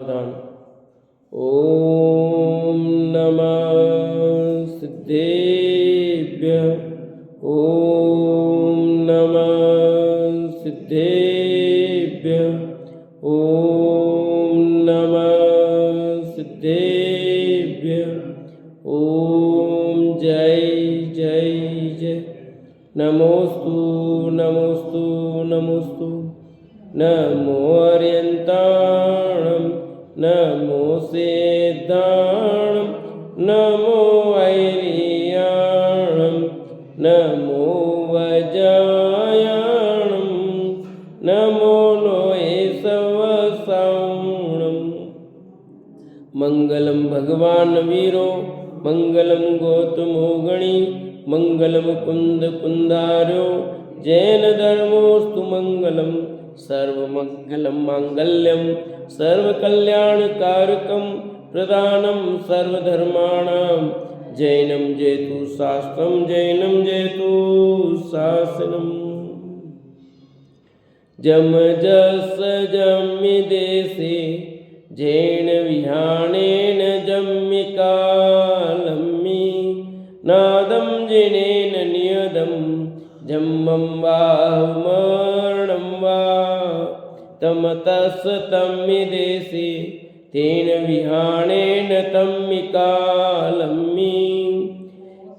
सावधान। ओम नमः सिद्धेभ्यः। ओम नमः सिद्धेभ्यः। ओम नमः सिद्धेभ्यः। ओम जय जय जय। नमोस्तु नमोस्तु नमोस्तु। नमो अर्यन्ताणं नमो सेद्धाणं नमो ऐरियाणं नमो वज्रायाणं नमो लोये सवसाणं। मंगलम भगवान वीरो मंगलम गौतमो गणी मंगलम कुंद कुंदारो जैन धर्मोस्तु मंगलम सर्वमंगलम मांगल्यम सर्वकल्याणकारकम प्रदानम सर्वधर्माणां जैनम जयतु शास्त्रम जैनम जयतु शासनम। जम जस जम्मि देशे जैन विहाणेन जम्मि कालम्मि नादं जैनेन नियदं जम्मं वा मरणं वा तमतस तम्मि देशे तेन विहाणेन तम्मि कालम्मि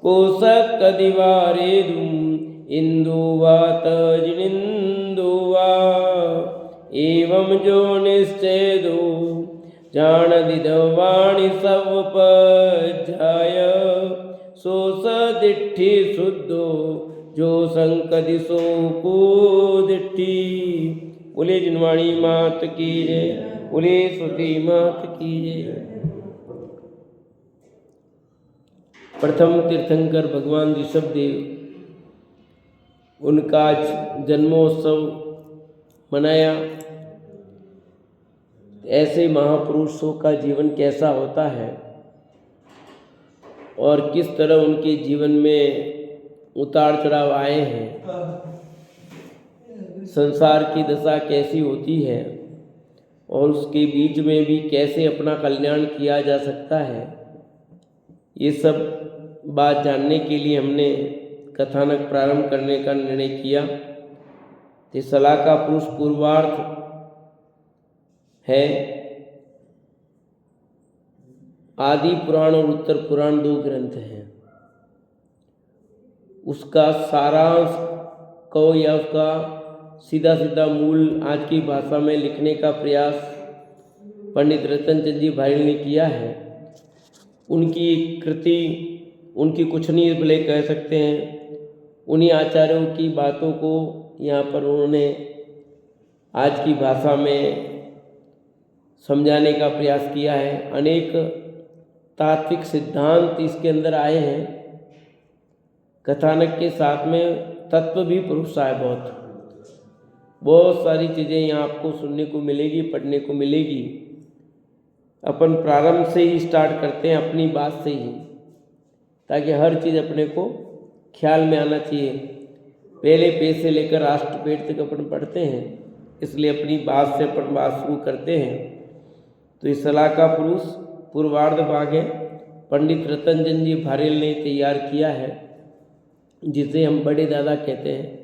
कोशकदिवारेदुं इंदु वा तजनिन्दु वा एवं जो निश्चेदो जानदिदवाणि सवपजाय सो सदिट्ठि शुद्धो जो संकदिशो को दिट्ठि। बोले जिनवाणी मात की जय। बोले श्रुति मात की जय। प्रथम तीर्थंकर भगवान ऋषभदेव, उनका आज जन्मोत्सव मनाया। ऐसे महापुरुषों का जीवन कैसा होता है और किस तरह उनके जीवन में उतार चढ़ाव आए हैं, संसार की दशा कैसी होती है और उसके बीच में भी कैसे अपना कल्याण किया जा सकता है, ये सब बात जानने के लिए हमने कथानक प्रारंभ करने का निर्णय किया। तो सलाह का पुरुष पूर्वार्थ है। आदि पुराण और उत्तर पुराण दो ग्रंथ हैं। उसका सारांश को या उसका सीधा सीधा मूल आज की भाषा में लिखने का प्रयास पंडित रतनचंद जी भाईल ने किया है। उनकी कृति, उनकी कुछ नहीं भले कह सकते हैं, उन्हीं आचार्यों की बातों को यहाँ पर उन्होंने आज की भाषा में समझाने का प्रयास किया है। अनेक तात्विक सिद्धांत इसके अंदर आए हैं। कथानक के साथ में तत्व भी पुरुषा है। बहुत सारी चीज़ें यहाँ आपको सुनने को मिलेगी, पढ़ने को मिलेगी। अपन प्रारंभ से ही स्टार्ट करते हैं, अपनी बात से ही, ताकि हर चीज़ अपने को ख्याल में आना चाहिए। पहले पेज से लेकर राष्ट्रपेट तक अपन पढ़ते हैं, इसलिए अपनी बात से अपन बात शुरू करते हैं। तो इस सलाह का पुरुष पूर्वार्ध भाग है, पंडित रतनचंद जी भाईल ने तैयार किया है, जिसे हम बड़े दादा कहते हैं।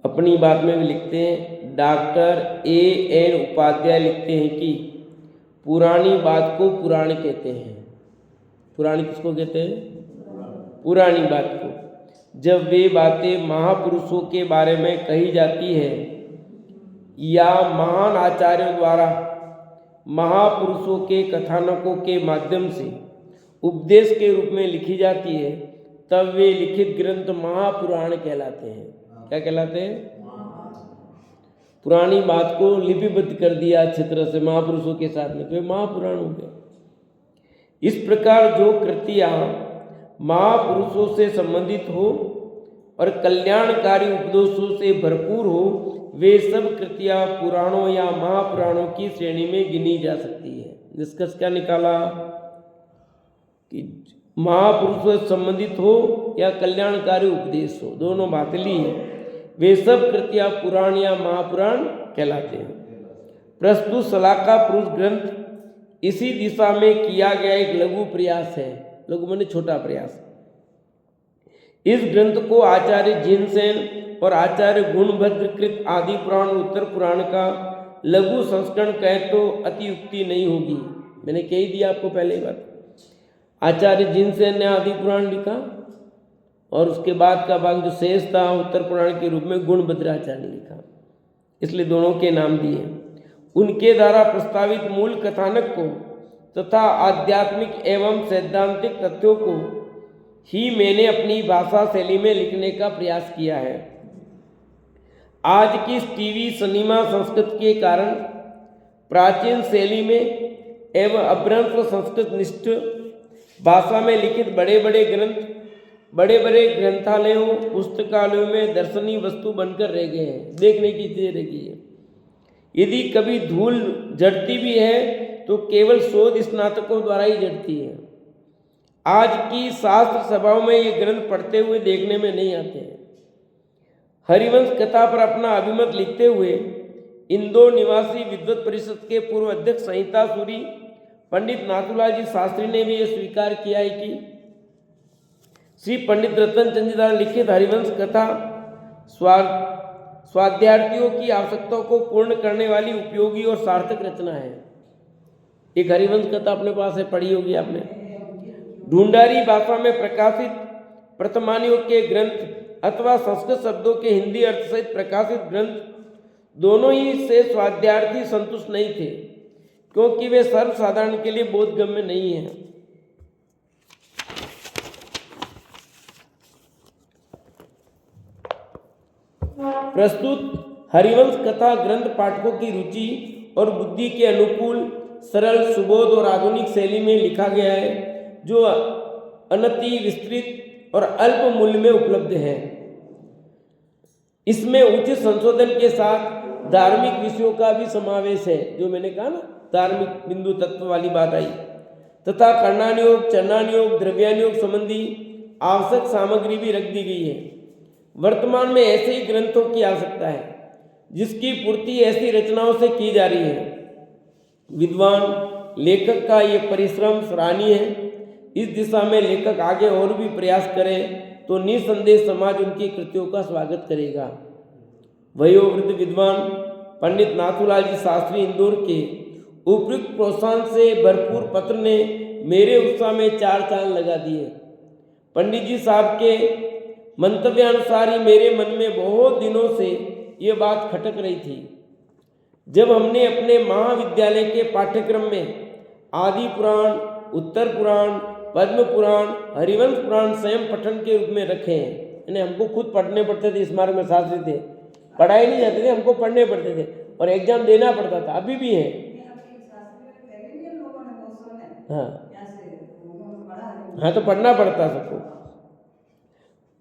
अपनी बात में भी लिखते हैं, डॉक्टर A.N. उपाध्याय लिखते हैं कि पुरानी बात को पुराण कहते हैं। पुरानी किसको कहते हैं? पुरानी बात को। जब वे बातें महापुरुषों के बारे में कही जाती है या महान आचार्यों द्वारा महापुरुषों के कथानकों के माध्यम से उपदेश के रूप में लिखी जाती है, तब वे लिखित ग्रंथ महापुराण कहलाते हैं। क्या कहलाते हैं? पुरानी बात को लिपिबद्ध कर दिया अच्छी तरह से महापुरुषों के साथ में, तो वे महापुराण हो गए। इस प्रकार जो कृतियाँ महापुरुषों से संबंधित हो और कल्याणकारी उपदेशों से भरपूर हो, वे सब कृतियाँ पुराणों या महापुराणों की श्रेणी में गिनी जा सकती है। निष्कर्ष क्या निकाला कि महापुरुषों से संबंधित हो या कल्याणकारी उपदेश हो, दोनों बात ली है, वे सब कृतियाँ पुराण या महापुराण कहलाते हैं। प्रस्तुत शलाका पुरुष ग्रंथ इसी दिशा में किया गया एक लघु प्रयास है। लघु माने छोटा प्रयास। इस ग्रंथ को आचार्य जिनसेन और आचार्य गुणभद्रकृत आदि पुराण उत्तर पुराण का लघु संस्करण कहे तो अतियुक्ति नहीं होगी। मैंने कह ही दिया आपको पहले ही बात। आचार्य जिनसेन ने आदि पुराण लिखा और उसके बाद का भाग जो शेष था उत्तर पुराण के रूप में गुणभद्राचार्य ने लिखा, इसलिए दोनों के नाम दिए। उनके द्वारा प्रस्तावित मूल कथानक को तथा आध्यात्मिक एवं सैद्धांतिक तथ्यों को ही मैंने अपनी भाषा शैली में लिखने का प्रयास किया है। आज की टीवी सिनेमा संस्कृत के कारण प्राचीन शैली में एवं अभ्रंश संस्कृत निष्ठ भाषा में लिखित बड़े बड़े ग्रंथ बड़े बड़े ग्रंथालयों पुस्तकालयों में दर्शनीय वस्तु बनकर रह गए हैं, देखने की चीजें रह गई है। यदि कभी धूल जड़ती भी है तो केवल शोध स्नातकों द्वारा ही जड़ती है। आज की शास्त्र सभाओं में ये ग्रंथ पढ़ते हुए देखने में नहीं आते हैं। हरिवंश कथा पर अपना अभिमत लिखते हुए इंदौर निवासी विद्वत परिषद के पूर्व अध्यक्ष संहिता सूरी पंडित नाथूलाल जी शास्त्री ने भी यह स्वीकार किया है कि श्री पंडित रतन चंद जी द्वारा लिखित हरिवंश कथा स्वाध्यार्थियों की आवश्यकताओं को पूर्ण करने वाली उपयोगी और सार्थक रचना है। एक हरिवंश कथा अपने पास है, पढ़ी होगी आपने। ढूंढारी भाषा में प्रकाशित प्रथमानियों के ग्रंथ अथवा संस्कृत शब्दों के हिंदी अर्थ सहित प्रकाशित ग्रंथ दोनों ही से स्वाध्यार्थी संतुष्ट नहीं थे, क्योंकि वे सर्वसाधारण के लिए बोधगम्य नहीं हैं। प्रस्तुत हरिवंश कथा ग्रंथ पाठकों की रुचि और बुद्धि के अनुकूल सरल सुबोध और आधुनिक शैली में लिखा गया है, जो अनति विस्तृत और अल्प मूल्य में उपलब्ध है। इसमें उचित संशोधन के साथ धार्मिक विषयों का भी समावेश है, जो मैंने कहा ना, धार्मिक बिंदु तत्व वाली बात आई, तथा कर्णानुयोग चरणानुयोग द्रव्यानुयोग संबंधी आवश्यक सामग्री भी रख दी गई है। वर्तमान में ऐसे ही ग्रंथों की आवश्यकता है, जिसकी पूर्ति ऐसी रचनाओं से की जा रही है। विद्वान लेखक का ये परिश्रम सराहनीय है। इस दिशा में लेखक आगे और भी प्रयास करें तो निसंदेह समाज उनकी कृतियों का स्वागत करेगा। वयोवृद्ध विद्वान पंडित नाथूलाल जी शास्त्री इंदौर के उपयुक्त प्रोत्साहन से भरपूर पत्र ने मेरे उत्साह में 4 चांद लगा दिए। पंडित जी साहब के मंतव्यानुसार ही मेरे मन में बहुत दिनों से ये बात खटक रही थी। जब हमने अपने महाविद्यालय के पाठ्यक्रम में आदि पुराण, उत्तर पुराण, पद्म पुराण, हरिवंश पुराण स्वयं पठन के रूप में रखे हैं, यानी हमको खुद पढ़ने पड़ते थे। स्मारक में शास्त्री थे, पढ़ाई नहीं जाते थे, हमको पढ़ने पड़ते थे और एग्जाम देना पड़ता था। अभी भी है। हाँ, तो पढ़ना पड़ता सबको।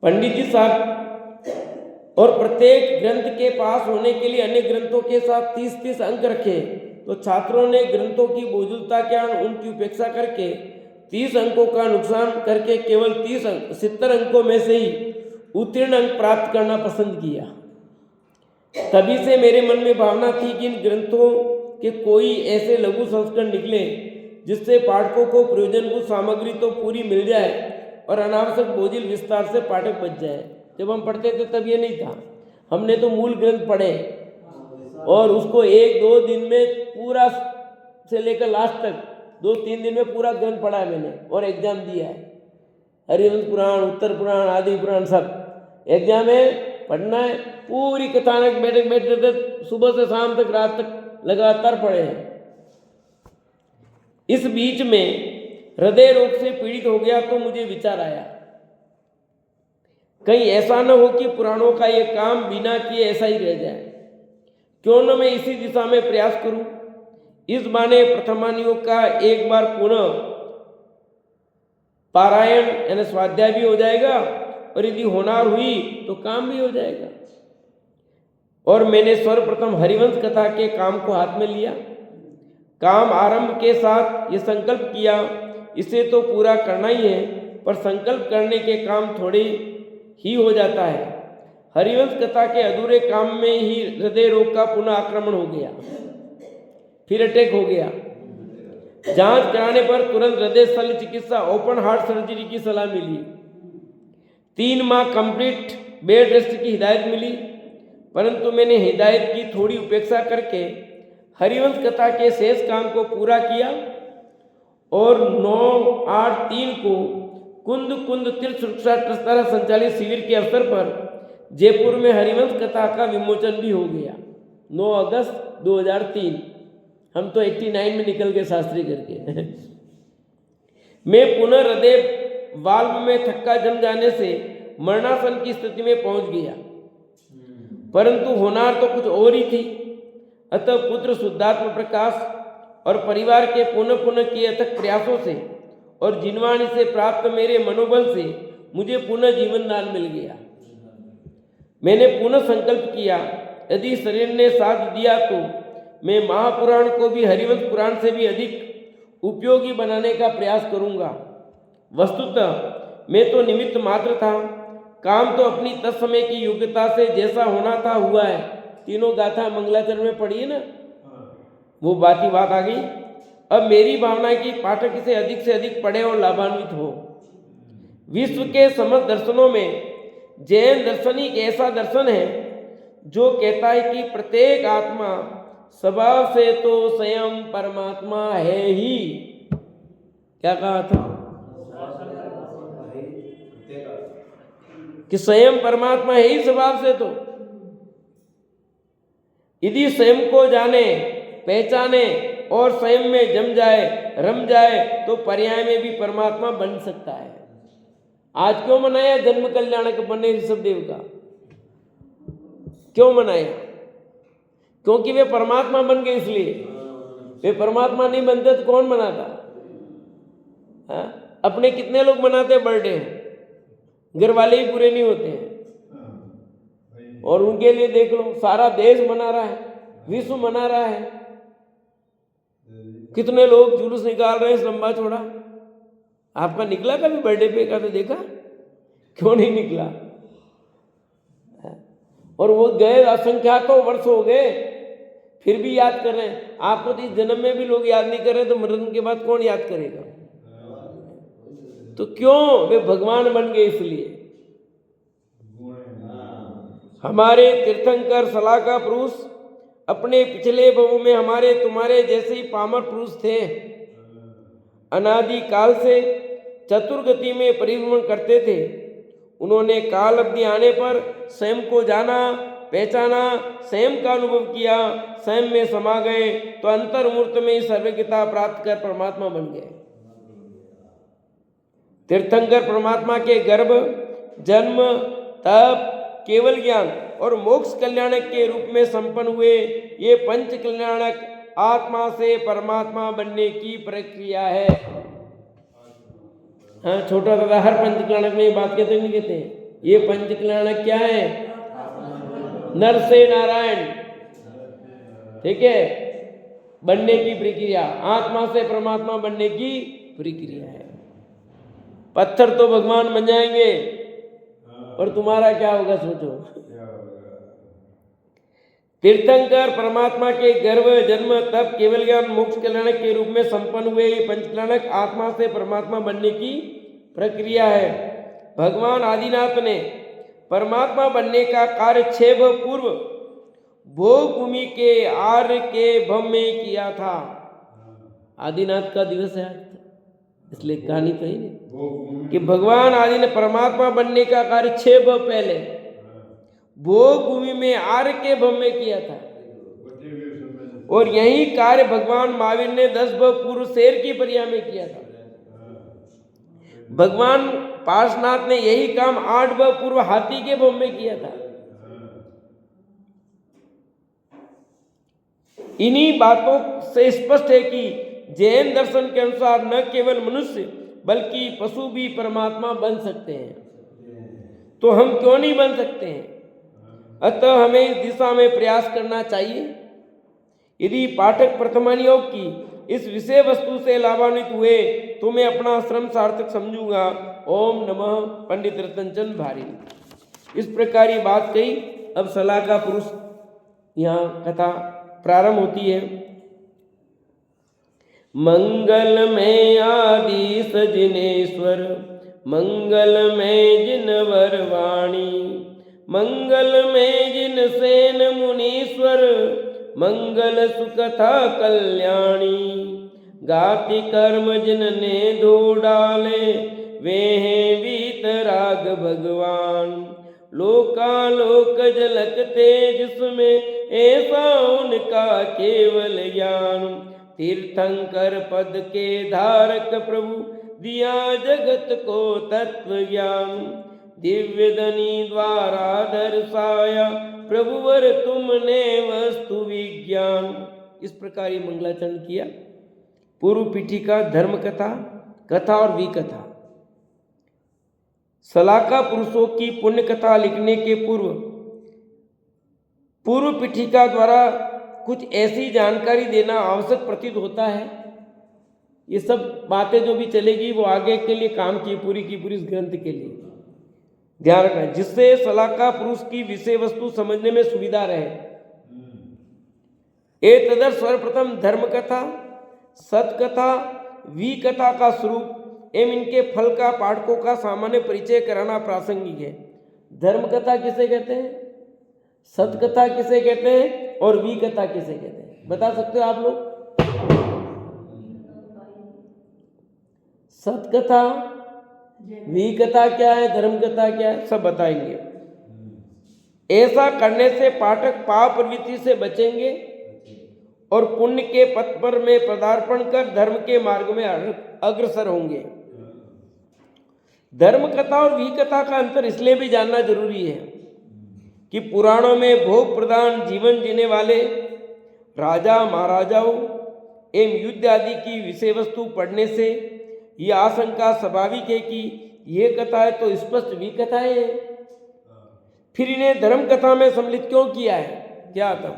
पंडित जी साहब और प्रत्येक ग्रंथ के पास होने के लिए अन्य ग्रंथों के साथ 30-30 अंक रखे, तो छात्रों ने ग्रंथों की बोझलता के कारण उनकी उपेक्षा करके 30 अंकों का नुकसान करके केवल 70 अंकों में से ही उत्तीर्ण अंक प्राप्त करना पसंद किया। तभी से मेरे मन में भावना थी कि इन ग्रंथों के कोई ऐसे लघु संस्करण निकले जिससे पाठकों को प्रयोजनभूत सामग्री तो पूरी मिल जाए और अनावश्यक बोझिल विस्तार से पाठक बच जाए। जब हम पढ़ते थे तब ये नहीं था। हमने तो मूल ग्रंथ पढ़े और उसको 1-2 दिन में पूरा से लेकर लास्ट तक 2-3 दिन में पूरा ग्रंथ पढ़ा है मैंने और एग्जाम दिया है। हरिवंश पुराण, उत्तर पुराण, आदि पुराण सब एग्जाम में पढ़ना है। पूरी कथानक बैठे सुबह से शाम तक, रात तक लगातार पढ़े हैं। इस बीच में हृदय रोग से पीड़ित हो गया तो मुझे विचार आया, कहीं ऐसा न हो कि पुराणों का ये काम बिना किए ऐसा ही रह जाए। क्यों न मैं इसी दिशा में प्रयास करूं। इस बहाने प्रथमानियों का एक बार पुनः पारायण यानी स्वाध्याय भी हो जाएगा और यदि होनार हुई तो काम भी हो जाएगा। और मैंने सर्वप्रथम हरिवंश कथा के काम को हाथ में लिया। काम आरंभ के साथ ये संकल्प किया, इसे तो पूरा करना ही है, पर संकल्प करने के काम थोड़े ही हो जाता है। हरिवंश कथा के अधूरे काम में ही हृदय रोग का पुनः आक्रमण हो गया। फिर अटैक हो गया। जांच कराने पर तुरंत हृदय शल्य चिकित्सा ओपन हार्ट सर्जरी की सलाह मिली। 3 माह कंप्लीट बेड रेस्ट की हिदायत मिली, परंतु मैंने हिदायत की थोड़ी उपेक्षा करके हरिवंश कथा के शेष काम को पूरा किया और 9/8/3 को कुंद तीर्थ सुरक्षा ट्रस्ट द्वारा संचालित शिविर के अवसर पर जयपुर में हरिवंश कथा का विमोचन भी हो गया। 9 अगस्त 2003। हम तो 89 में निकल गए शास्त्री करके। मैं पुनः हृदय वाल्व में थक्का जम जाने से मरणासन की स्थिति में पहुंच गया, परंतु होनार तो कुछ और ही थी। अतः पुत्र शुद्धात्म प्रकाश और परिवार के पुनः किए अथक प्रयासों से और जिनवाणी से प्राप्त मेरे मनोबल से मुझे पुनः जीवन दान मिल गया। मैंने पुनः संकल्प किया, यदि शरीर ने साथ दिया तो मैं महापुराण को भी हरिवंश पुराण से भी अधिक उपयोगी बनाने का प्रयास करूंगा। वस्तुतः मैं तो निमित्त मात्र था, काम तो अपनी तत्समय की योग्यता से जैसा होना था हुआ है। तीनों गाथा मंगलाचरण में पढ़ी है ना, वो बात आ गई। अब मेरी भावना है कि पाठक इसे अधिक से अधिक पढ़े और लाभान्वित हो। विश्व के समस्त दर्शनों में जैन दर्शन एक ऐसा दर्शन है जो कहता है कि प्रत्येक आत्मा स्वभाव से तो स्वयं परमात्मा है ही। क्या कहा था कि स्वयं परमात्मा है ही स्वभाव से। तो यदि स्वयं को जाने, पहचाने और स्वयं में जम जाए, रम जाए, तो पर्याय में भी परमात्मा बन सकता है। आज क्यों मनाया जन्म कल्याणक बने ऋषभदेव का? क्यों मनाया? क्योंकि वे परमात्मा बन गए, इसलिए। वे परमात्मा नहीं बनते तो कौन मनाता? अपने कितने लोग मनाते बर्थडे, घर वाले ही पूरे नहीं होते हैं, और उनके लिए देख लो सारा देश मना रहा है, विश्व मना रहा है। कितने लोग जुलूस निकाल रहे हैं लंबा चौड़ा। आपका निकला कभी बर्थडे पे का? तो देखा क्यों नहीं निकला? और वो गए असंख्यातों वर्ष हो गए, फिर भी याद कर रहे हैं। आपको तो इस जन्म में भी लोग याद नहीं कर रहे, तो मरण के बाद कौन याद करेगा? तो क्यों? वे भगवान बन गए, इसलिए। हमारे तीर्थंकर सलाहकार पुरुष अपने पिछले भवों में हमारे तुम्हारे जैसे ही पामर पुरुष थे। अनादि काल से चतुर्गति में परिभ्रमण करते थे। उन्होंने काल अवधि आने पर स्वयं को जाना, पहचाना, स्वयं का अनुभव किया, स्वयं में समा गए, तो अंतर्मूर्त में सर्वज्ञता प्राप्त कर परमात्मा बन गए। तीर्थंकर परमात्मा के गर्भ, जन्म, तप, केवल ज्ञान और मोक्ष कल्याणक के रूप में संपन्न हुए। ये पंच कल्याणक आत्मा से परमात्मा बनने की प्रक्रिया है। हाँ, छोटा दादा हर पंच कल्याणक में ये बात कहते नहीं कहते? ये पंच कल्याणक क्या है? नर से नारायण, ठीक है, बनने की प्रक्रिया, आत्मा से परमात्मा बनने की प्रक्रिया है। पत्थर तो भगवान बन जाएंगे, और तुम्हारा क्या होगा सोचो। तीर्थंकर परमात्मा के गर्भ, जन्म, तप, केवल ज्ञान, मोक्ष कल्याणक के रूप में संपन्न हुए। ये पंच कल्याणक आत्मा से परमात्मा बनने की प्रक्रिया है। भगवान आदिनाथ ने परमात्मा बनने का कार्य 6 भव पूर्व भोग भूमि के आर्य के भव में किया था। आदिनाथ का दिवस है आज, इसलिए कहानी कही नहीं कि भगवान आदि ने परमात्मा बनने का कार्य 6 भव पहले भोग भूमि में आर्य के भव में किया था। और यही कार्य भगवान महावीर ने 10 भव पूर्व शेर की परिया में किया था। भगवान पार्श्वनाथ ने यही काम 8 भव पूर्व हाथी के भव में किया था। इन्हीं बातों से स्पष्ट है कि जैन दर्शन के अनुसार न केवल मनुष्य बल्कि पशु भी परमात्मा बन सकते हैं। तो हम क्यों नहीं बन सकते हैं? अतः हमें इस दिशा में प्रयास करना चाहिए। यदि पाठक प्रथमान योग की इस विषय वस्तु से लाभान्वित हुए तो मैं अपना श्रम सार्थक समझूंगा। ओम नमः पंडित रतनचंद भारी। इस प्रकार ये बात कही। अब सलाह का पुरुष यहाँ कथा प्रारंभ होती है। मंगल में आदि सजनेश्वर, मंगल में जिनवर वाणी, मंगल में जिन सेन मुनीश्वर, मंगल सुकथा कल्याणी। गाति कर्म जिनने दो डाले, वे हैं वीतराग भगवान। लोकालोक झलकते जिसमें, ऐसा उनका केवल ज्ञान। तीर्थंकर पद के धारक प्रभु, दिया जगत को तत्व ज्ञान। दिव्य दनी द्वारा दर्शाया, प्रभुवर तुमने वस्तु विज्ञान। इस प्रकार ये मंगलाचरण किया। पूर्व पीठिका धर्म कथा, कथा और विकथा। सलाका पुरुषों की पुण्य कथा लिखने के पूर्व पीठिका द्वारा कुछ ऐसी जानकारी देना आवश्यक प्रतीत होता है। ये सब बातें जो भी चलेगी वो आगे के लिए काम की पूरी इस ग्रंथ के लिए ध्यान रखना, जिससे सलाका पुरुष की विषय वस्तु समझने में सुविधा रहे। एतदर्थ सर्वप्रथम धर्म कथा, सतकथा, विकथा का स्वरूप एवं इनके फल का पाठकों का सामान्य परिचय कराना प्रासंगिक है। धर्म कथा किसे कहते हैं, सतकथा किसे कहते हैं और विकथा किसे कहते हैं, बता सकते हो आप लोग? सतकथा, विकथा क्या है, धर्म कथा क्या है, सब बताएंगे। ऐसा करने से पाठक पाप प्रवृत्ति से बचेंगे और पुण्य के पथ पर में पदार्पण कर धर्म के मार्ग में अग्रसर होंगे। धर्म कथा और विकथा का अंतर इसलिए भी जानना जरूरी है कि पुराणों में भोग प्रधान जीवन जीने वाले राजा महाराजाओं एवं युद्ध आदि की विषय वस्तु पढ़ने से यह आशंका स्वाभाविक है कि यह कथा है तो स्पष्ट विकथाएं है। फिर इन्हें धर्म कथा में सम्मिलित क्यों किया है? क्या था?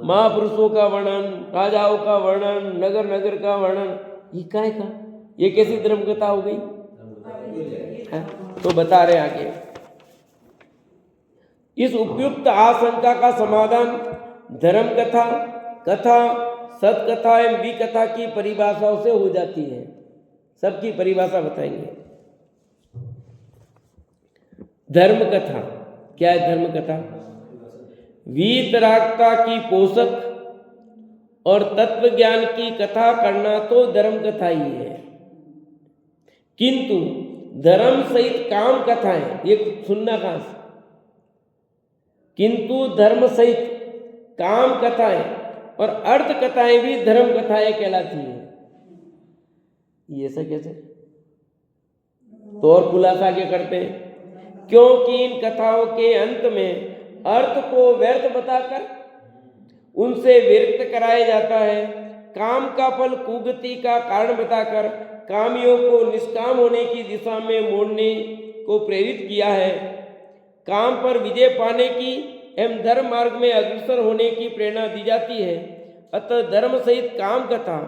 महापुरुषों का वर्णन, राजाओं का वर्णन, नगर नगर का वर्णन, ये काय का? ये कैसी धर्म कथा हो गई है? तो बता रहे आगे। इस उपयुक्त आशंका का समाधान धर्म कथा, कथा, सतकथा एवं विकथा की परिभाषाओं से हो जाती है। सबकी परिभाषा बताएंगे। धर्म कथा क्या है? धर्म कथा वीतरागता की पोषक और तत्व ज्ञान की कथा करना तो धर्म कथा ही है, किंतु धर्म सहित काम कथाएं, ये सुनना कहां से, किंतु धर्म सहित काम कथाएं और अर्थ कथाएं भी धर्म कथाएं कहलाती हैं। ये ऐसा कैसे? तो और खुलासा क्या करते हैं? क्योंकि इन कथाओं के अंत में अर्थ को व्यर्थ बताकर उनसे विरक्त कराया जाता है। काम का फल कुगति का कारण बताकर कामियों को निष्काम होने की दिशा में मोड़ने को प्रेरित किया है। काम पर विजय पाने की एवं धर्म मार्ग में अग्रसर होने की प्रेरणा दी जाती है। अतः धर्म सहित काम कथा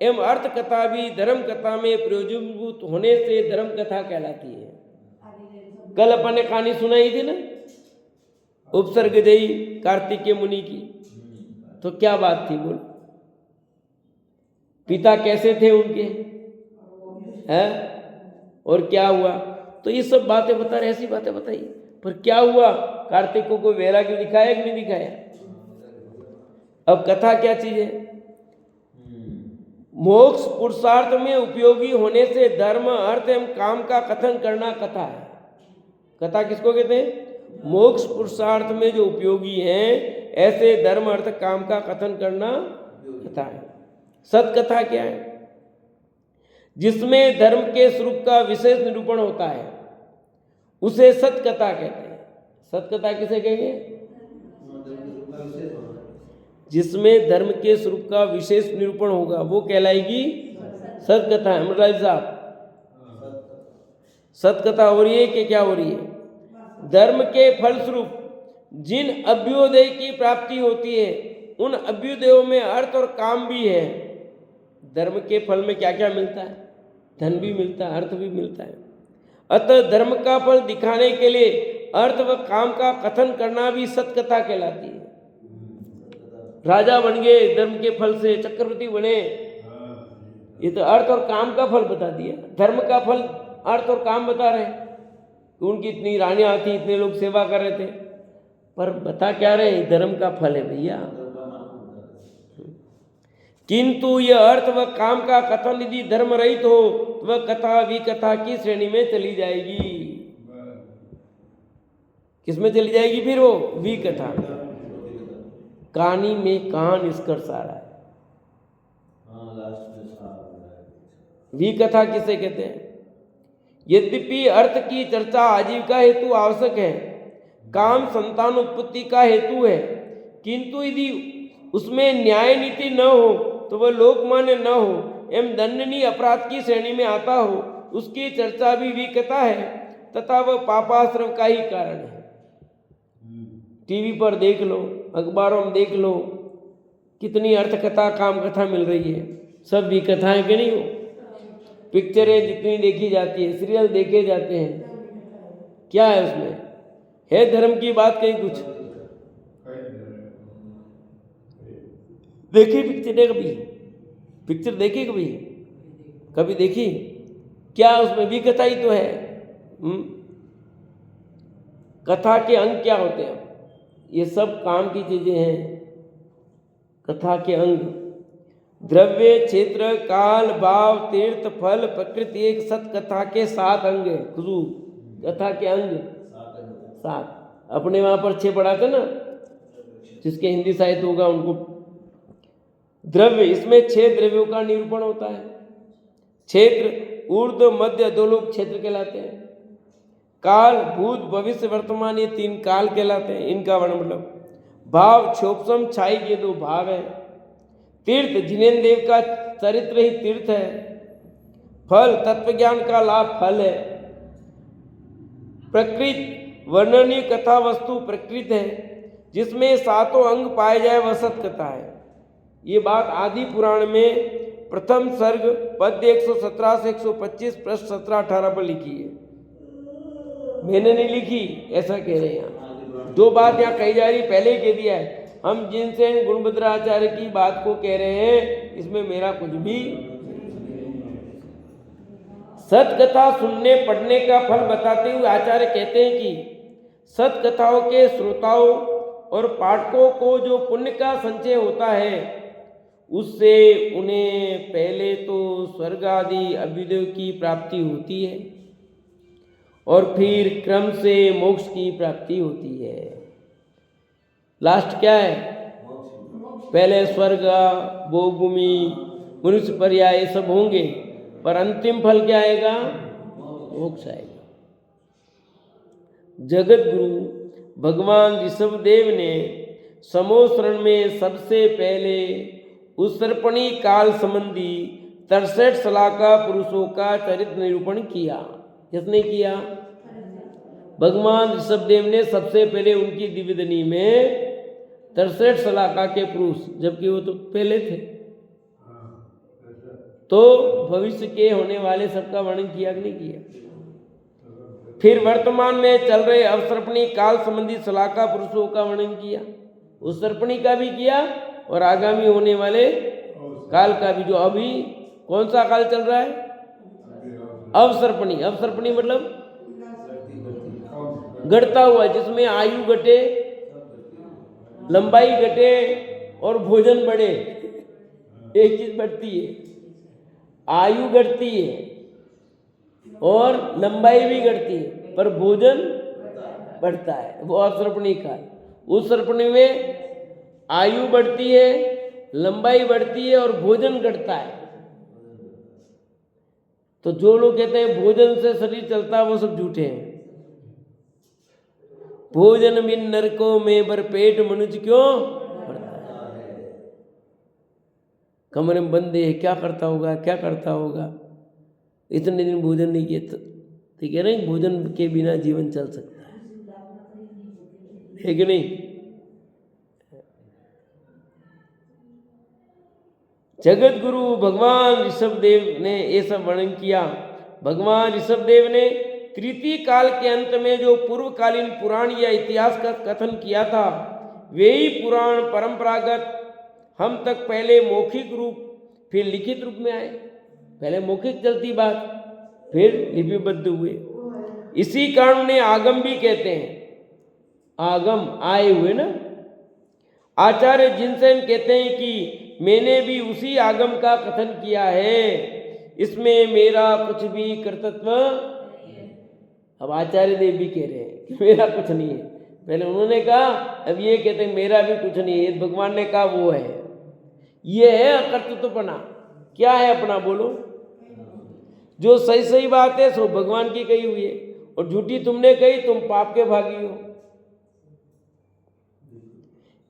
एवं अर्थ कथा भी धर्म कथा में प्रयोजनभूत होने से धर्म कथा कहलाती है। कल अपन ने कहानी सुनाई थी ना, उपसर्गजयी कार्तिकेय मुनि की, तो क्या बात थी बोल? पिता कैसे थे उनके हैं और क्या हुआ? तो ये सब बातें बता रहे, ऐसी बातें बताइए। पर क्या हुआ? कार्तिक को वैराग्य दिखाया कि नहीं दिखाया? अब कथा क्या चीज है? मोक्ष पुरुषार्थ में उपयोगी होने से धर्म अर्थ एवं काम का कथन करना कथा है। कथा किसको कहते हैं? मोक्ष पुरुषार्थ में जो उपयोगी हैं ऐसे धर्म अर्थ काम का कथन करना कथा है। सतकथा क्या है? जिसमें धर्म के स्वरूप का विशेष निरूपण होता है उसे सतकथा कहते हैं। सतकथा किसे कहेंगे? जिसमें धर्म के स्वरूप का विशेष निरूपण होगा वो कहलाएगी सतकथा। अमरलाल साहब, सतकथा हो रही है कि क्या हो रही है? धर्म के फलस्वरूप जिन अभ्युदय की प्राप्ति होती है उन अभ्युदयों में अर्थ और काम भी है। धर्म के फल में क्या क्या मिलता है? धन भी मिलता है, अर्थ भी मिलता है। अतः धर्म का फल दिखाने के लिए अर्थ व काम का कथन करना भी सतकथा कहलाती है। राजा बन गए धर्म के फल से, चक्रवर्ती बने, ये तो अर्थ और काम का फल बता दिया। धर्म का फल अर्थ और काम बता रहे हैं कि उनकी इतनी रानियां थी, इतने लोग सेवा कर रहे थे, पर बता क्या रहे हैं? धर्म का फल है भैया। किंतु यह अर्थ व काम का कथन यदि धर्म रहित हो तो वह कथा विकथा की श्रेणी में चली जाएगी। किसमें चली जाएगी फिर वो? विकथा। कहानी में कहां निष्कर्ष आ रहा है? विकथा किसे कहते हैं? यद्यपि अर्थ की चर्चा आजीविका हेतु आवश्यक है, काम संतान उत्पत्ति का हेतु है, किंतु यदि उसमें न्याय नीति न हो तो वह लोकमान्य न हो एवं दंडनीय अपराध की श्रेणी में आता हो, उसकी चर्चा भी विकथा है तथा वह पापाश्रम का ही कारण है। टीवी पर देख लो, अखबारों में देख लो, कितनी अर्थ कथा काम कथा मिल रही है, सब विकथाएं कि नहीं हो? पिक्चरें जितनी देखी जाती है, सीरियल देखे जाते हैं, क्या है उसमें? है धर्म की बात कहीं कुछ? देखी पिक्चरें कभी? पिक्चर देखी कभी? कभी देखी? क्या उसमें विकथा ही तो है। कथा के अंग क्या होते हैं? ये सब काम की चीजें हैं। कथा के अंग द्रव्य, क्षेत्र, काल, भाव, तीर्थ, फल, प्रकृति, एक सत कथा के 7 अंग है। खुशबू, कथा के अंग 7। अपने वहां पर 6 पढ़ाते ना, जिसके हिंदी साहित्य होगा उनको। द्रव्य, इसमें 6 द्रव्यों का निरूपण होता है। क्षेत्र, ऊर्ध्व मध्य 2 लोग क्षेत्र कहलाते हैं। काल, भूत, भविष्य, वर्तमान, ये 3 काल कहलाते हैं, इनका वर्ण मतलब। भाव, क्षोभसम, छाई, ये 2 भाव है। तीर्थ, जिनेन्द्र देव का चरित्र ही तीर्थ है। फल, तत्वज्ञान का लाभ फल है। प्रकृति, वर्णनीय कथा वस्तु प्रकृति है, जिसमें 7 अंग पाए जाए वह सत कथा है। ये बात आदि पुराण में प्रथम सर्ग पद्य 117 से 125 पृष्ठ 17-18 पर लिखी है। मैंने नहीं लिखी, ऐसा कह रहे हैं यहाँ। जो बात यहाँ कही जा रही पहले ही कह दिया है। हम जिनसे गुणभद्राचार्य की बात को कह रहे हैं, इसमें मेरा कुछ भी। सतकथा सुनने पढ़ने का फल बताते हुए आचार्य कहते हैं कि सतकथाओं के श्रोताओं और पाठकों को जो पुण्य का संचय होता है, उससे उन्हें पहले तो स्वर्ग आदि अभ्युदय की प्राप्ति होती है और फिर क्रम से मोक्ष की प्राप्ति होती है। लास्ट क्या है? पहले स्वर्ग, भोगभूमि, मनुष्य पर्याय ये सब होंगे, पर अंतिम फल क्या आएगा? मोक्ष आएगा। जगत गुरु भगवान ऋषभदेव ने समोसरण में सबसे पहले उत्सर्पणी काल संबंधी 63 शलाका पुरुषों का चरित्र निरूपण किया। किसने किया? भगवान ऋषभदेव ने सबसे पहले उनकी दिव्यदनी में 63 शलाका के पुरुष, जबकि वो तो पहले थे, तो भविष्य के होने वाले सबका वर्णन किया कि नहीं किया? फिर वर्तमान में चल रहे अवसर्पणी काल संबंधी शलाका पुरुषों का वर्णन किया, उत्सर्पणी का भी किया और आगामी होने वाले काल का भी। जो अभी कौन सा काल चल रहा है? अवसर्पणी। अवसर्पणी मतलब घटता हुआ, जिसमें आयु घटे, लंबाई घटे और भोजन बढ़े। एक चीज बढ़ती है, आयु घटती है और लंबाई भी घटती है, पर भोजन बढ़ता है, वो अवसर्पणी काल। उस सर्पणी में आयु बढ़ती है, लंबाई बढ़ती है और भोजन घटता है। तो जो लोग कहते हैं भोजन से शरीर चलता है, वो सब झूठे हैं। भोजन बिन नरकों में भरपेट मनुष्य क्यों पड़ता है? कमरे में बंदे है, क्या करता होगा, क्या करता होगा? इतने दिन भोजन नहीं किए तो ठीक है नहीं, भोजन के बिना जीवन चल सकता है कि नहीं? जगत गुरु भगवान ऋषभदेव ने ये सब वर्णन किया। भगवान ऋषभदेव ने तृतीय काल के अंत में जो पूर्वकालीन पुराण या इतिहास का कथन किया था, वे ही पुराण परंपरागत हम तक पहले मौखिक रूप फिर लिखित रूप में आए। पहले मौखिक चलती बात, फिर लिपिबद्ध हुए। इसी कारण उन्हें आगम भी कहते हैं। आगम आए हुए ना। आचार्य जिनसेन कहते हैं कि मैंने भी उसी आगम का कथन किया है, इसमें मेरा कुछ भी कर्तृत्व। अब आचार्य देव भी कह रहे हैं कि मेरा कुछ नहीं है। पहले उन्होंने कहा, अब ये कहते हैं मेरा भी कुछ नहीं है। भगवान ने कहा वो है। ये है अकर्तृत्वपना। क्या है अपना, बोलो। जो सही सही बात है सो भगवान की कही हुई है, और झूठी तुमने कही, तुम पाप के भागी हो।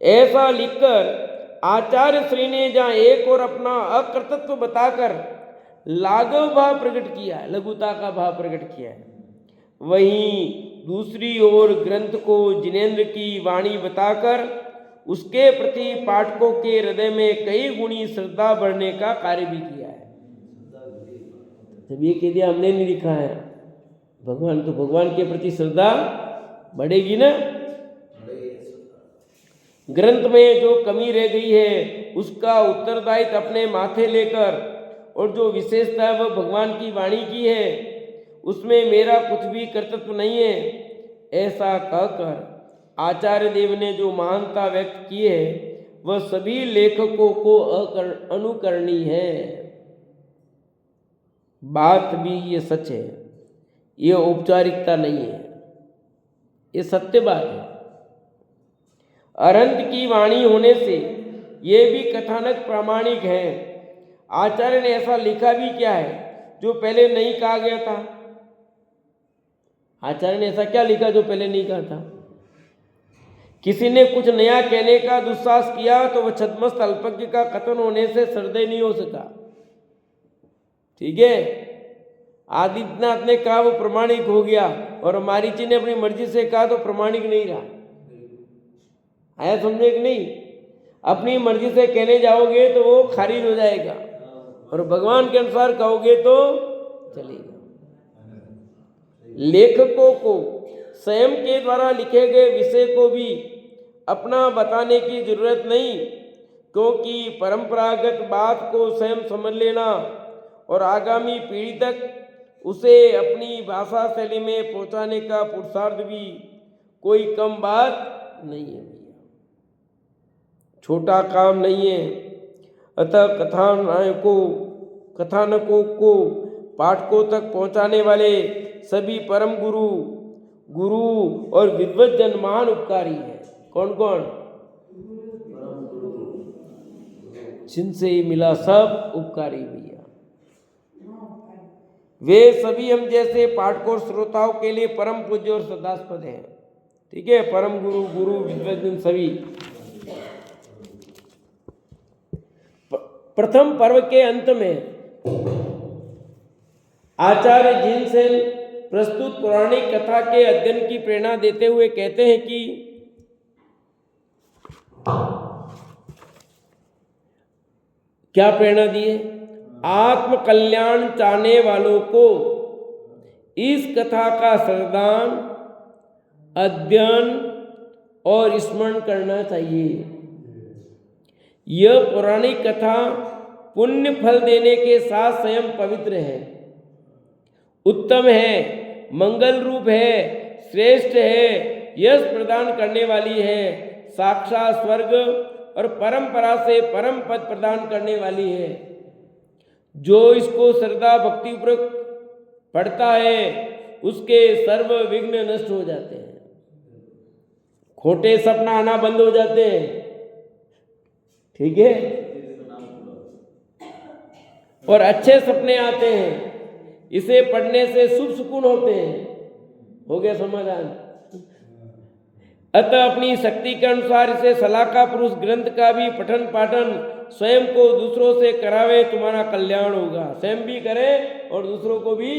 ऐसा लिखकर आचार्य श्री ने जहां एक और अपना अकर्तृत्व बताकर लाघव भाव प्रकट किया है, लघुता का भाव प्रकट किया है, वहीं दूसरी ओर ग्रंथ को जिनेन्द्र की वाणी बताकर उसके प्रति पाठकों के हृदय में कई गुणी श्रद्धा बढ़ने का कार्य भी किया है। जब ये कह दिया हमने नहीं लिखा है भगवान, तो भगवान के प्रति श्रद्धा बढ़ेगी ना। ग्रंथ में जो कमी रह गई है उसका उत्तरदायित्व अपने माथे लेकर, और जो विशेषता है वह भगवान की वाणी की है, उसमें मेरा कुछ भी कर्तृत्व नहीं है, ऐसा कहकर आचार्य देव ने जो महानता व्यक्त की है वह सभी लेखकों को अनुकरणीय है। बात भी ये सच है, ये औपचारिकता नहीं है, ये सत्य बात है। अरंत की वाणी होने से ये भी कथानक प्रामाणिक है। आचार्य ने ऐसा लिखा भी क्या है जो पहले नहीं कहा गया था? आचार्य ने ऐसा क्या लिखा जो पहले नहीं कहा था? किसी ने कुछ नया कहने का दुस्साहस किया तो वह छद्मस्त अल्पज्ञ का कथन होने से सर्वदय नहीं हो सका। ठीक है, आदित्यनाथ ने कहा वो प्रमाणिक हो गया, और मारीची ने अपनी मर्जी से कहा तो प्रमाणिक नहीं रहा। आया समझे कि नहीं? अपनी मर्जी से कहने जाओगे तो वो खारिज हो जाएगा, और भगवान के अनुसार कहोगे तो चलेगा। लेखकों को स्वयं के द्वारा लिखे गए विषय को भी अपना बताने की जरूरत नहीं, क्योंकि परंपरागत बात को स्वयं समझ लेना और आगामी पीढ़ी तक उसे अपनी भाषा शैली में पहुंचाने का पुरुषार्थ भी कोई कम बात नहीं है, छोटा काम नहीं है। अतः कथानकों को पाठकों तक पहुंचाने वाले सभी परम गुरु और विद्वत जन महान उपकारी है। कौन कौन? जिनसे मिला सब उपकारी भैया। वे सभी हम जैसे पाठकों और श्रोताओं के लिए परम पूज्य और सदास्पद हैं। ठीक है, परम गुरु विद्वत जन सभी। प्रथम पर्व के अंत में आचार्य जिनसेन प्रस्तुत पौराणिक कथा के अध्ययन की प्रेरणा देते हुए कहते हैं कि क्या प्रेरणा दी है? आत्म कल्याण चाहने वालों को इस कथा का श्रद्धान, अध्ययन और स्मरण करना चाहिए। यह पौराणिक कथा पुण्य फल देने के साथ स्वयं पवित्र है, उत्तम है, मंगल रूप है, श्रेष्ठ है, यश प्रदान करने वाली है, साक्षात स्वर्ग और परंपरा से परम पद प्रदान करने वाली है। जो इसको श्रद्धा भक्ति पूर्वक पढ़ता है उसके सर्व विघ्न नष्ट हो जाते हैं, खोटे सपना आना बंद हो जाते हैं। ठीक है, और अच्छे सपने आते हैं। इसे पढ़ने से शुभ सुकून होते हैं। हो गया समाधान। अतः अपनी शक्ति के अनुसार इसे सलाका पुरुष ग्रंथ का भी पठन पाठन स्वयं को दूसरों से करावे, तुम्हारा कल्याण होगा। स्वयं भी करे और दूसरों को भी,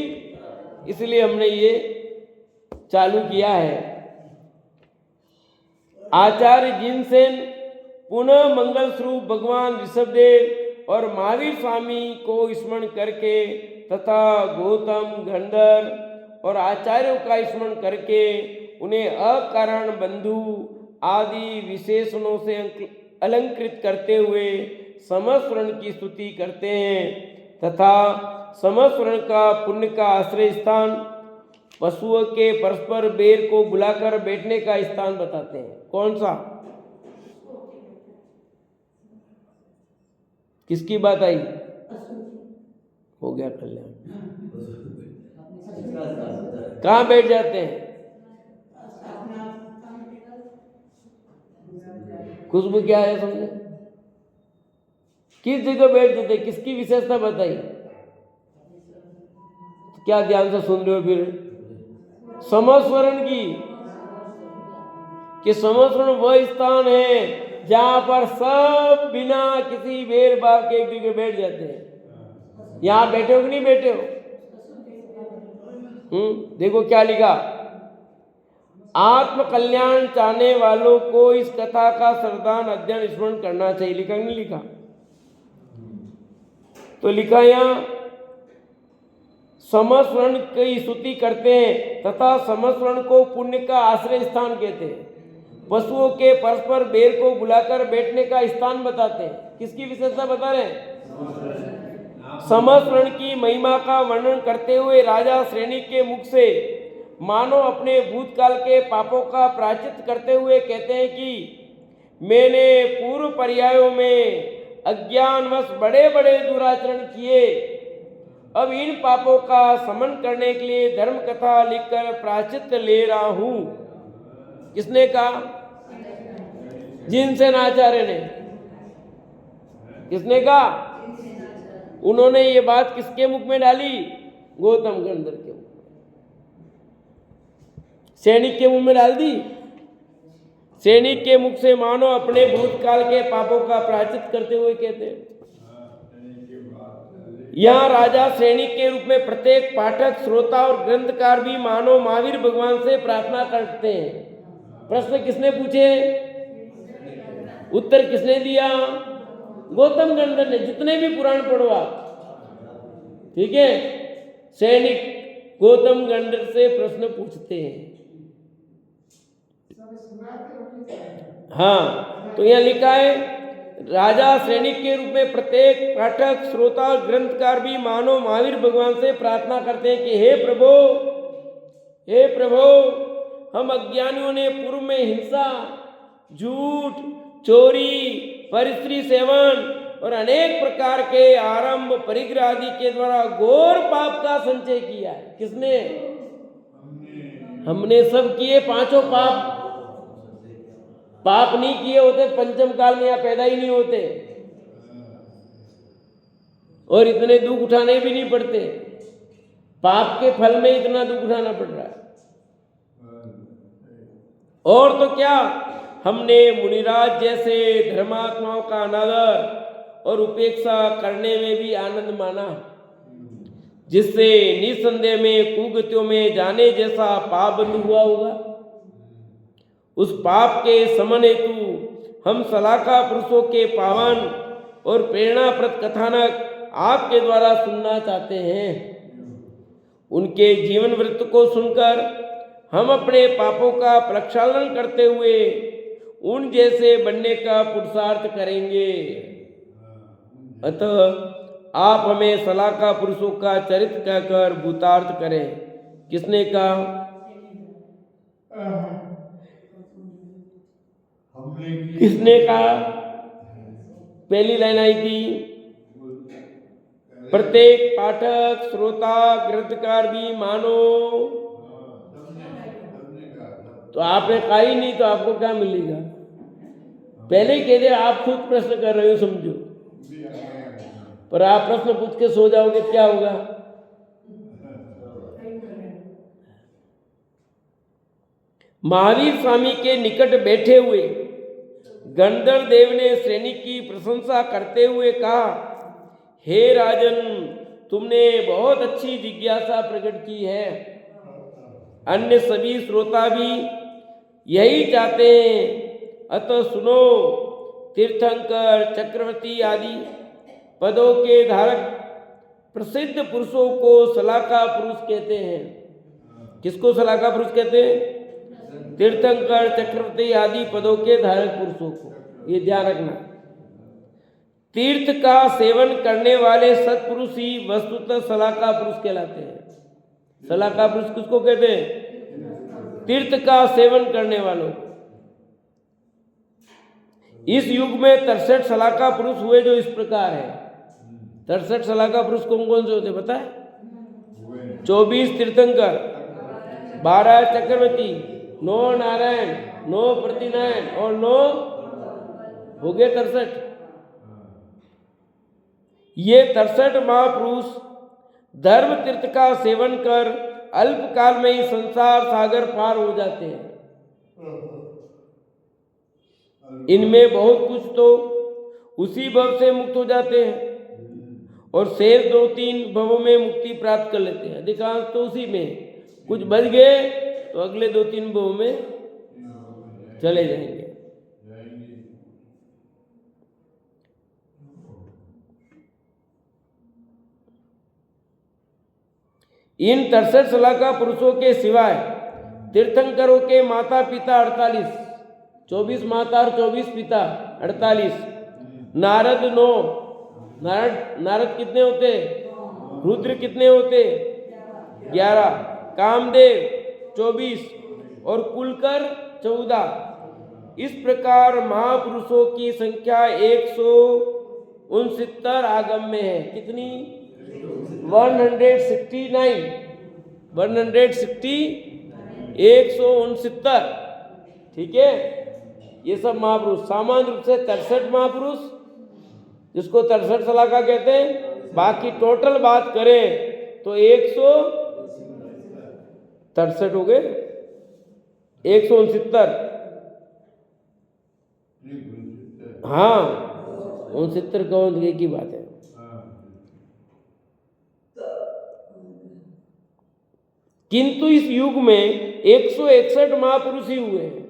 इसलिए हमने ये चालू किया है। आचार्य जिनसेन पुनः मंगल स्वरूप भगवान ऋषभदेव और महावीर स्वामी को स्मरण करके तथा गौतम, गंधर और आचार्यों का स्मरण करके उन्हें अकारण बंधु आदि विशेषणों से अलंकृत करते हुए समस्वरण की स्तुति करते हैं तथा समस्वरण का पुण्य का आश्रय स्थान, पशुओं के परस्पर बेर को बुलाकर बैठने का स्थान बताते हैं। कौन सा? किसकी बात आई? हो गया कल्याण। कहाँ बैठ जाते हैं? खुशबू क्या है समझे? किस जगह बैठ जाते? किसकी विशेषता बताई? क्या ध्यान से सुन रहे हो? फिर समस्वरण की, कि समस्वरण वह स्थान है जहां पर सब बिना किसी भेदभाव के एक जगह बैठ जाते हैं। यहां बैठे हो कि नहीं बैठे हो? देखो क्या लिखा, आत्म कल्याण चाहने वालों को इस कथा का श्रद्धान अध्ययन स्मरण करना चाहिए। लिखा नहीं लिखा? तो लिखा यहां समस्वरण की स्तुति करते हैं तथा समस्वरण को पुण्य का आश्रय स्थान कहते हैं। पशुओं के परस्पर बेर को बुलाकर बैठने का स्थान बताते हैं। किसकी विशेषता बता रहे हैं? समस्वरण की महिमा का वर्णन करते हुए राजा श्रेणी के मुख से मानो अपने भूतकाल के पापों का प्रायश्चित करते हुए कहते हैं कि मैंने पूर्व पर्यायों में अज्ञानवश बड़े बड़े दुराचरण किए, अब इन पापों का शमन करने के लिए धर्म कथा लिखकर प्रायश्चित ले रहा हूं। किसने कहा? जिनसेन आचार्य ने। किसने कहा? उन्होंने ये बात किसके मुख में डाली? गौतम गंधर के मुख में। सैनिक के मुंह में डाल दी। सैनिक के मुख से मानो अपने भूतकाल के पापों का प्रायश्चित करते हुए कहते हैं। यहाँ राजा सैनिक के रूप में प्रत्येक पाठक, श्रोता और ग्रंथकार भी मानो महावीर भगवान से प्रार्थना करते हैं। प्रश्न किसने पूछे? उत्तर किसने दिया? गौतम गंधर ने। जितने भी पुराण पढ़ो आप, ठीक है, सैनिक गौतम गंधर से प्रश्न पूछते हैं। हाँ, तो यहाँ लिखा है राजा सैनिक के रूप में प्रत्येक पाठक, श्रोता और ग्रंथकार भी मानो महावीर भगवान से प्रार्थना करते हैं कि हे प्रभु, हे प्रभु, हम अज्ञानियों ने पूर्व में हिंसा, झूठ, चोरी, परस्त्री सेवन और अनेक प्रकार के आरंभ, परिग्रह आदि के द्वारा घोर पाप का संचय किया है। किसने? हमने सब किए। पांचों पाप पाप नहीं किए होते पंचम काल में या पैदा ही नहीं होते, और इतने दुख उठाने भी नहीं पड़ते। पाप के फल में इतना दुख उठाना पड़ रहा है। और तो क्या, हमने मुनिराज जैसे धर्मात्माओं का अनादर और उपेक्षा करने में भी आनंद माना, जिससे निसंदेह में कुगतियों में जाने जैसा पाप बंद हुआ होगा। उस पाप के शमन हेतु हम सलाका पुरुषों के पावन और प्रेरणाप्रद कथानक आपके द्वारा सुनना चाहते हैं। उनके जीवन वृत्त को सुनकर हम अपने पापों का प्रक्षालन करते हुए उन जैसे बनने का पुरुषार्थ करेंगे। अतः आप हमें सलाका पुरुषों का चरित्र कहकर भूतार्थ करें। किसने कहा? किसने कहा? पहली लाइन आई थी, प्रत्येक पाठक, श्रोता, ग्रंथकार भी मानो। तो आपने कहा ही नहीं, तो आपको क्या मिलेगा? पहले ही कह दिया, आप खुद प्रश्न कर रहे हो समझो, पर आप प्रश्न पूछ के सो जाओगे क्या होगा? महावीर स्वामी के निकट बैठे हुए गंधर्व देव ने श्रेणी की प्रशंसा करते हुए कहा, हे राजन, तुमने बहुत अच्छी जिज्ञासा प्रकट की है। अन्य सभी श्रोता भी यही चाहते हैं। अतः सुनो, तीर्थंकर, चक्रवर्ती आदि पदों के धारक प्रसिद्ध पुरुषों को सलाका पुरुष कहते हैं। किसको सलाका पुरुष कहते हैं? तीर्थंकर, चक्रवर्ती आदि पदों के धारक पुरुषों को। ये ध्यान रखना। तीर्थ का सेवन करने वाले सत्पुरुष ही वस्तुतः सलाका पुरुष कहलाते हैं। सलाका पुरुष किसको कहते हैं? तीर्थ का सेवन करने वालों को। इस युग में 63 सलाका पुरुष हुए जो इस प्रकार है। 63 सलाका पुरुष कौन कौन से होते पता है? 24 तीर्थंकर, 12 चक्रवर्ती, 9 नारायण, 9 प्रतिनारायण और 9 हो गए 63। ये 63 महापुरुष धर्म तीर्थ का सेवन कर अल्प काल में ही संसार सागर पार हो जाते हैं। इनमें बहुत कुछ तो उसी भव से मुक्त हो जाते हैं और शेष 2-3 भवों में मुक्ति प्राप्त कर लेते हैं। अधिकांश तो उसी में, कुछ बच गए तो अगले 2-3 भवों में चले जाएंगे। इन 63 सलाका पुरुषों के सिवाय तीर्थंकरों के माता पिता 48, 24 माता और 24 पिता 48, नारद 9, नारद कितने होते? रुद्र कितने होते? 11, कामदेव 24 और कुलकर 14। इस प्रकार महापुरुषों की संख्या 169 आगम में है। कितनी? 169, 169। ठीक है, ये सब महापुरुष सामान्य रूप से 63 महापुरुष, जिसको 63 सलाका कहते हैं। बाकी टोटल बात करें तो 163 हो गए, 169। हाँ, 69 कौन की बात है। किंतु इस युग में 161 महापुरुष ही हुए हैं।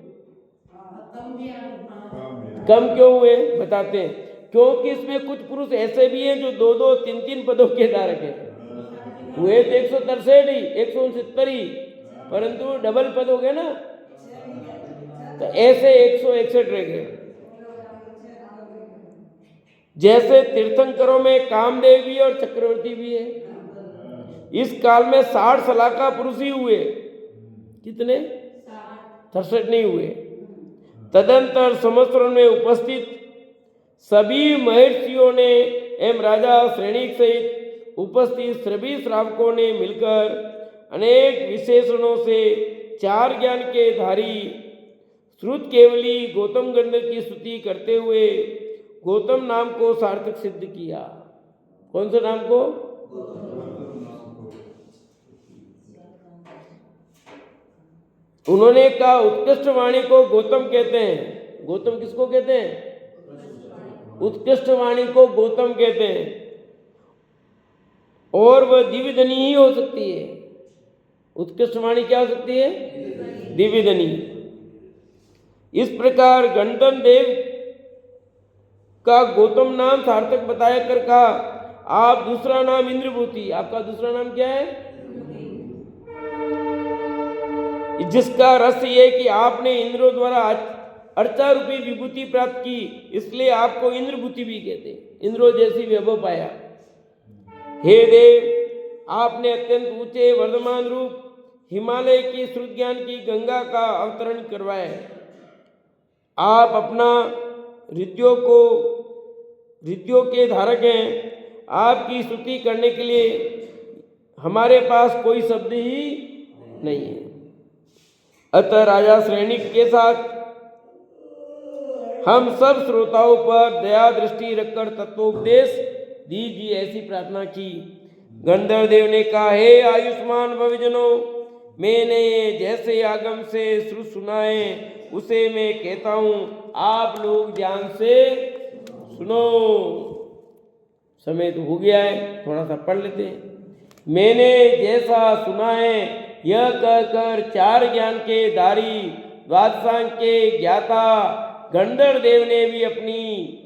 कम क्यों हुए बताते हैं। क्योंकि इसमें कुछ पुरुष ऐसे भी हैं जो 2-2, 3-3 पदों के धारक हैं। हुए तो 163 ही, 169 ही, परंतु डबल पद हो गए ना, तो ऐसे 161 रह गए। जैसे तीर्थंकरों में कामदेव भी और चक्रवर्ती भी है। इस काल में 60 सलाका पुरुष ही हुए। कितने? 63 नहीं हुए। तदंतर संवत्सरों में उपस्थित सभी महर्षियों ने एवं राजा श्रेणिक सहित उपस्थित सभी श्रावकों ने मिलकर अनेक विशेषणों से 4 ज्ञान के धारी श्रुत केवली गौतम गंधर्व की स्तुति करते हुए गौतम नाम को सार्थक सिद्ध किया। कौन से नाम को? उन्होंने कहा उत्कृष्ट वाणी को गौतम कहते हैं। गौतम किसको कहते हैं? उत्कृष्ट वाणी को गौतम कहते हैं। और वह दिव्यधनी ही हो सकती है। उत्कृष्ट वाणी क्या हो सकती है? दिव्यधनी। इस प्रकार गंधर्व देव का गौतम नाम सार्थक बताया कर कहा, आप दूसरा नाम इंद्रभूति, आपका दूसरा नाम क्या है? जिसका रस ये कि आपने इंद्रों द्वारा अर्चा रूपी विभूति प्राप्त की, इसलिए आपको इंद्रभूति भी कहते, इंद्रों जैसी वैभव पाया। हे देव, आपने अत्यंत ऊंचे वर्धमान रूप हिमालय की श्रुत ज्ञान की गंगा का अवतरण करवाया। आप अपना रिद्धियों के धारक हैं। आपकी स्तुति करने के लिए हमारे पास कोई शब्द ही नहीं है। अतः राजा श्रेणिक के साथ हम सब श्रोताओं पर दया दृष्टि रखकर तत्वोपदेश दीजिए, ऐसी प्रार्थना की। गंधर्व देव ने कहा, हे आयुष्मान भवजनों, मैंने जैसे आगम से श्रुत सुनाए उसे मैं कहता हूँ, आप लोग ध्यान से सुनो। समय तो हो गया है, थोड़ा सा पढ़ लेते हैं। मैंने जैसा सुना है यह कहकर 4 ज्ञान के धारी द्वादशांग के ज्ञाता गंधर्व देव ने भी अपनी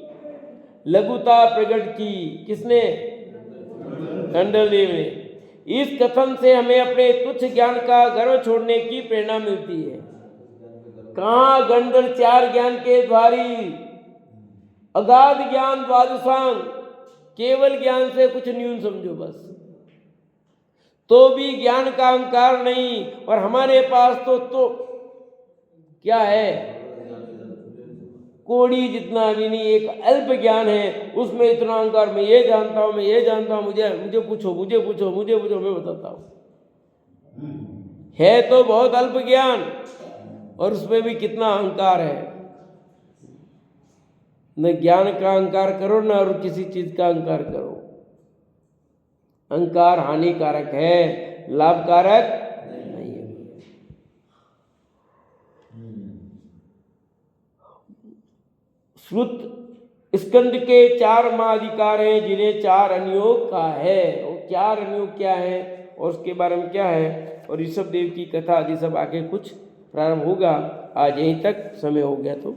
लघुता प्रकट की। किसने? गंधर्व देव ने। इस कथन से हमें अपने तुच्छ ज्ञान का गर्व छोड़ने की प्रेरणा मिलती है। कहाँ गंधर्व 4 ज्ञान के द्वारी अगाध ज्ञान द्वादशांग, केवल ज्ञान से कुछ न्यून समझो बस, तो भी ज्ञान का अहंकार नहीं। और हमारे पास तो क्या है, कोड़ी जितना भी नहीं, एक अल्प ज्ञान है, उसमें इतना अहंकार, मैं ये जानता हूँ, मैं ये जानता हूँ, मुझे पूछो, मैं बताता हूँ। है तो बहुत अल्प ज्ञान और उसमें भी कितना अहंकार है। न ज्ञान का अहंकार करो न और किसी चीज का अहंकार करो। अहंकार हानिकारक है, लाभकारक नहीं है। श्रुत स्कंद के 4 महाधिकार हैं जिन्हें 4 अनुयोग का है। वो 4 अनुयोग क्या है और उसके बारे में क्या है, और ऋषभ देव की कथा आदि सब आगे कुछ प्रारंभ होगा। आज यहीं तक समय हो गया तो